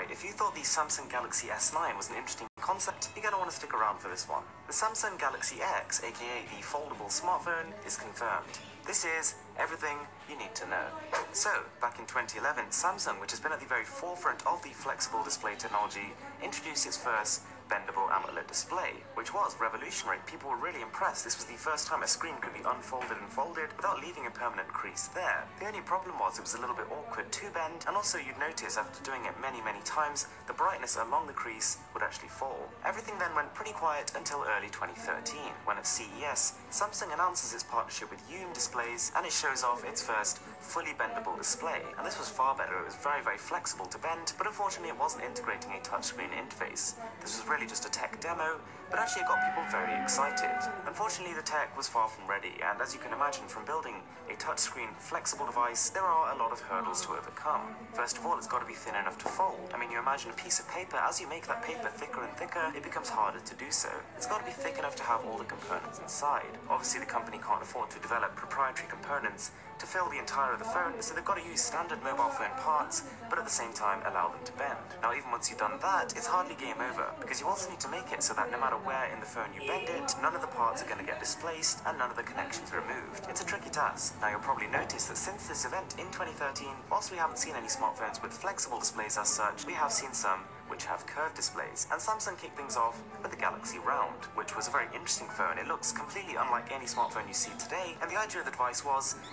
Right, if you thought the Samsung Galaxy S9 was an interesting concept, you're going to want to stick around for this one. The Samsung Galaxy X, aka the foldable smartphone, is confirmed. This is everything you need to know. So, back in 2011, Samsung, which has been at the very forefront of the flexible display technology, introduced its first bendable AMOLED display, which was revolutionary. People were really impressed. This was the first time a screen could be unfolded and folded without leaving a permanent crease there. The only problem was it was a little bit awkward to bend, and also you'd notice after doing it many times, the brightness along the crease would actually fall. Everything then went pretty quiet until early 2013, when at CES, Samsung announces its partnership with Youm Displays, and it shows off its first fully bendable display. And this was far better. It was very flexible to bend, but unfortunately it wasn't integrating a touchscreen interface. This was really just a tech demo, but actually it got people very excited. Unfortunately, the tech was far from ready, and as you can imagine from building a touchscreen flexible device, there are a lot of hurdles to overcome. First of all, it's got to be thin enough to fold. I mean, you imagine a piece of paper, as you make that paper thicker and thicker, it becomes harder to do so. It's got to be thick enough to have all the components inside. Obviously, the company can't afford to develop proprietary components to fill the entire of the phone, so they've got to use standard mobile phone parts, but at the same time allow them to bend. Now, even once you've done that, it's hardly game over, because you also need to make it so that no matter where in the phone you bend it, none of the parts are going to get displaced and none of the connections removed. It's a tricky task. Now, you'll probably notice that since this event in 2013, whilst we haven't seen any smartphones with flexible displays as such, we have seen some which have curved displays, and Samsung kicked things off with the Galaxy Round, which was a very interesting phone. It looks completely unlike any smartphone you see today, and the idea of the device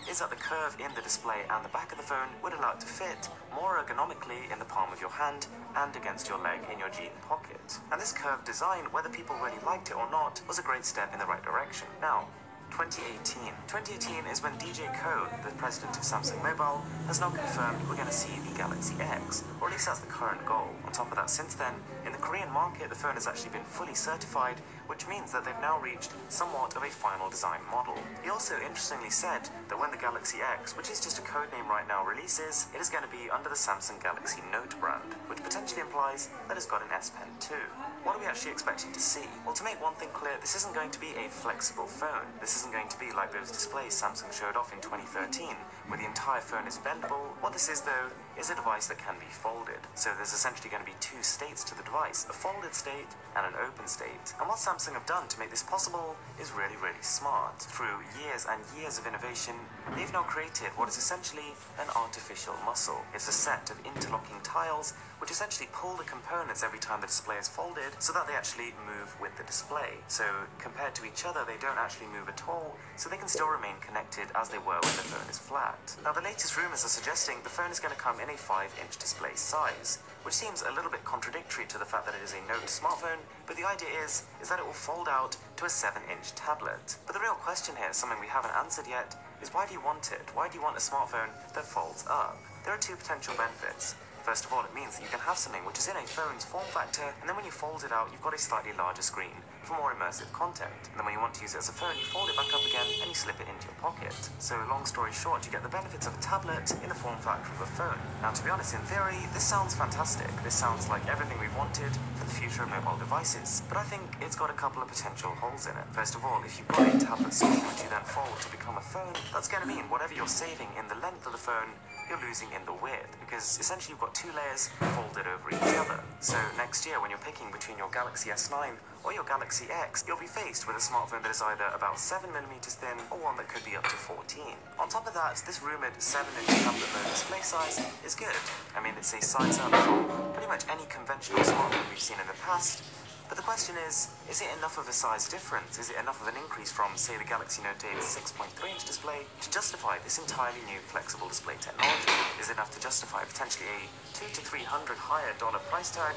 is that the curve in the display and the back of the phone would allow it to fit more ergonomically in the palm of your hand and against your leg in your jean pocket. And this curved design, whether people really liked it or not, was a great step in the right direction. Now, 2018. 2018 is when DJ Koh, the president of Samsung Mobile, has now confirmed we're going to see the Galaxy X, or at least that's the current goal. On top of that, since then, in the Korean market, the phone has actually been fully certified, which means that they've now reached somewhat of a final design model. He also interestingly said that when the Galaxy X, which is just a code name right now, releases, it is going to be under the Samsung Galaxy Note brand, which potentially implies that it's got an S Pen too. What are we actually expecting to see? Well, to make one thing clear, this isn't going to be a flexible phone. This isn't going to be like those displays Samsung showed off in 2013, where the entire phone is bendable. What this is, though, is a device that can be folded. So there's essentially going to be two states to the device, a folded state and an open state. And what Samsung have done to make this possible is really smart. Through years and years of innovation, they've now created what is essentially an artificial muscle. It's a set of interlocking tiles which essentially pull the components every time the display is folded so that they actually move with the display. So compared to each other, they don't actually move at all, so they can still remain connected as they were when the phone is flat. Now, the latest rumors are suggesting the phone is going to come in a 5-inch display size, which seems a little bit contradictory to the fact that it is a Note smartphone, but the idea is that it will fold out to a 7-inch tablet. But the real question here, something we haven't answered yet, is why do you want it? Why do you want a smartphone that folds up? There are two potential benefits. First of all, it means that you can have something which is in a phone's form factor, and then when you fold it out, you've got a slightly larger screen for more immersive content. And then when you want to use it as a phone, you fold it back up again and you slip it into your pocket. So long story short, you get the benefits of a tablet in the form factor of a phone. Now, to be honest, in theory, this sounds fantastic. This sounds like everything we've wanted for the future of mobile devices. But I think it's got a couple of potential holes in it. First of all, if you've got a tablet screen which you then fold to become a phone, that's going to mean whatever you're saving in the length of the phone, you're losing in the width, because essentially you've got two layers folded over each other. So next year, when you're picking between your Galaxy S9 or your Galaxy X, you'll be faced with a smartphone that is either about 7mm thin or one that could be up to 14. On top of that, this rumored 7-inch tablet mode display size is good. I mean, it's a size up from pretty much any conventional smartphone we've seen in the past. But the question is it enough of a size difference? Is it enough of an increase from, say, the Galaxy Note 8's 6.3-inch display to justify this entirely new flexible display technology? Is it enough to justify potentially a $200 to $300 higher price tag?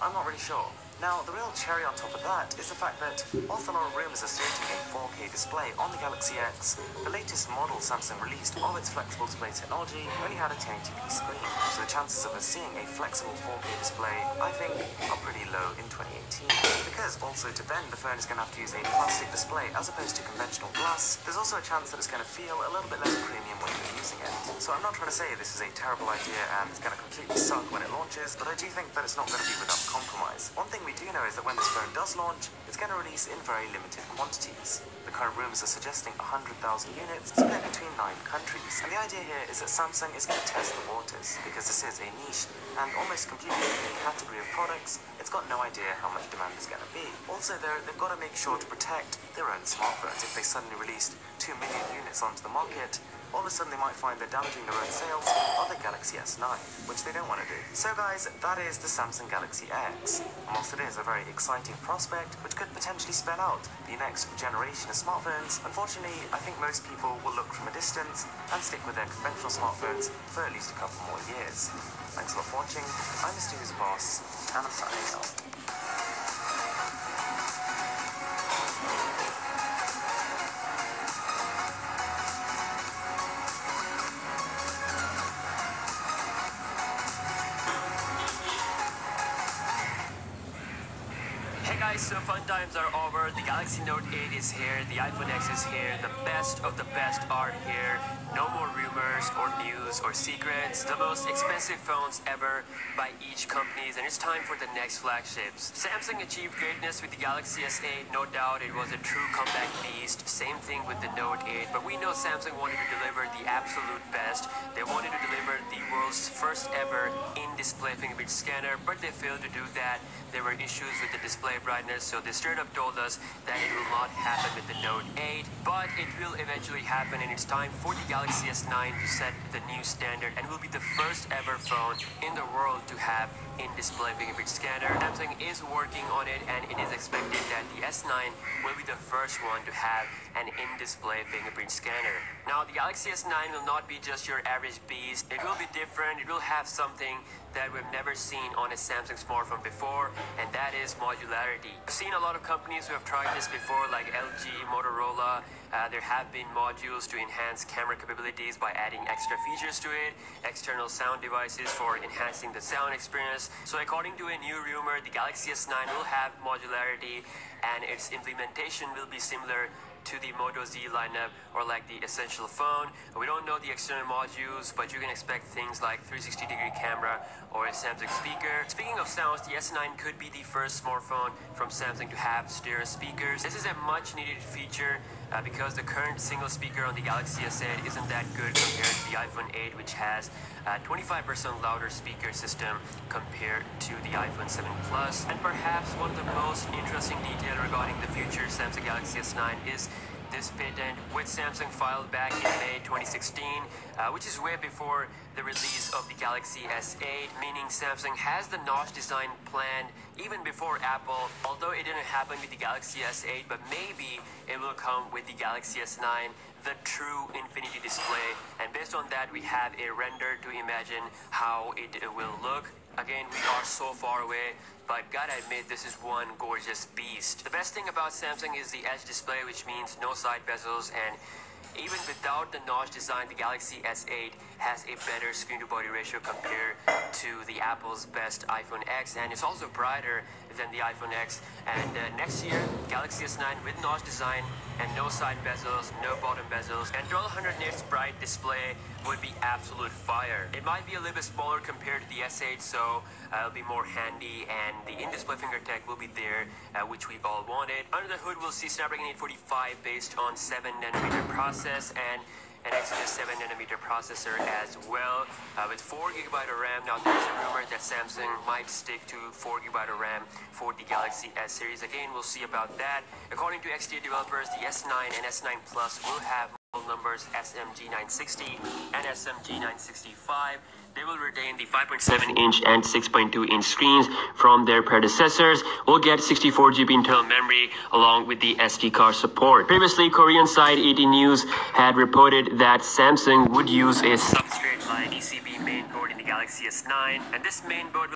I'm not really sure. Now, the real cherry on top of that is the fact that, whilst a lot of rumors are stating a 4K display on the Galaxy X, the latest model Samsung released of its flexible display technology only had a 1080p screen. So the chances of us seeing a flexible 4K display, I think, are pretty low in 2018. Because also to bend, the phone is going to have to use a plastic display as opposed to conventional glass. There's also a chance that it's going to feel a little bit less premium when you're using it. So I'm not trying to say this is a terrible idea and it's going to completely suck when it launches, but I do think that it's not going to be without compromise. One thing we do know is that when this phone does launch, it's going to release in very limited quantities. The current rumors are suggesting 100,000 units split between 9 countries. And the idea here is that Samsung is going to test the waters, because this is a niche and almost completely new category of products. It's got no idea how much demand is going to be. Also, though, they've got to make sure to protect their own smartphones. If they suddenly released 2 million units onto the market, all of a sudden they might find they're damaging their own sales of the Galaxy S9, which they don't want to do. So guys, that is the Samsung Galaxy X. And whilst it is a very exciting prospect, which could potentially spell out the next generation of smartphones, unfortunately, I think most people will look from a distance and stick with their conventional smartphones for at least a couple more years. Thanks a lot for watching. I'm Mr. Who's Boss, and I'm signing out. Hey guys, so fun times are over. The Galaxy Note 8 is here, the iPhone X is here, the best of the best are here. No more rumors or news or secrets. The most expensive phones ever by each company, and it's time for the next flagships. Samsung achieved greatness with the Galaxy S8, no doubt it was a true comeback beast. Same thing with the Note 8, but we know Samsung wanted to deliver the absolute best. They wanted to deliver the world's first ever in-display fingerprint scanner, but they failed to do that. There were issues with the display brightness, so they straight up told us that it will not happen with the Note 8, but it will eventually happen, and it's time for the Galaxy S9 to set the new standard and will be the first ever phone in the world to have in-display fingerprint scanner. Samsung is working on it, and it is expected that the S9 will be the first one to have an in-display fingerprint scanner. Now, the Galaxy S9 will not be just your average beast. It will be different. It will have something that we've never seen on a Samsung smartphone before, and that is modularity. I've seen a lot of companies who have tried this before, like LG, Motorola. There have been modules to enhance camera capabilities by adding extra features to it, external sound devices for enhancing the sound experience. So according to a new rumor, the Galaxy S9 will have modularity, and its implementation will be similar to the Moto Z lineup or like the Essential phone. We don't know the external modules, but you can expect things like 360-degree camera or a Samsung speaker. Speaking of sounds, the S9 could be the first smartphone from Samsung to have stereo speakers. This is a much needed feature because the current single speaker on the Galaxy S8 isn't that good compared to the iPhone 8, which has a 25% louder speaker system compared to the iPhone 7 Plus. And perhaps one of the most interesting details regarding the future Samsung Galaxy S9 is this patent, which Samsung filed back in May 2016, which is way before the release of the Galaxy S8, meaning Samsung has the notch design planned even before Apple, although it didn't happen with the Galaxy S8, but maybe it will come with the Galaxy S9, the true infinity display. And based on that, we have a render to imagine how it will look. Again, we are so far away, but gotta admit, this is one gorgeous beast. The best thing about Samsung is the Edge display, which means no side bezels, and even without the notch design, the Galaxy S8 has a better screen-to-body ratio compared to the Apple's best iPhone X, and it's also brighter than the iPhone X. And next year, Galaxy S9 with notch design and no side bezels, no bottom bezels, and 1200 nits bright display would be absolute fire. It might be a little bit smaller compared to the S8, so it'll be more handy, and the in-display finger tech will be there, which we all wanted. Under the hood, we'll see Snapdragon 845 based on 7nm process and an Exynos 7nm processor as well, with 4GB of RAM. Now, there's a rumor that Samsung might stick to 4GB of RAM for the Galaxy S series. Again, we'll see about that. According to XDA developers, the S9 and S9 Plus will have numbers SMG960 and SMG965. They will retain the 5.7-inch and 6.2-inch screens from their predecessors. We'll get 64GB internal memory along with the SD card support. Previously, Korean side ET News had reported that Samsung would use a substrate like PCB mainboard in the Galaxy S9, and this mainboard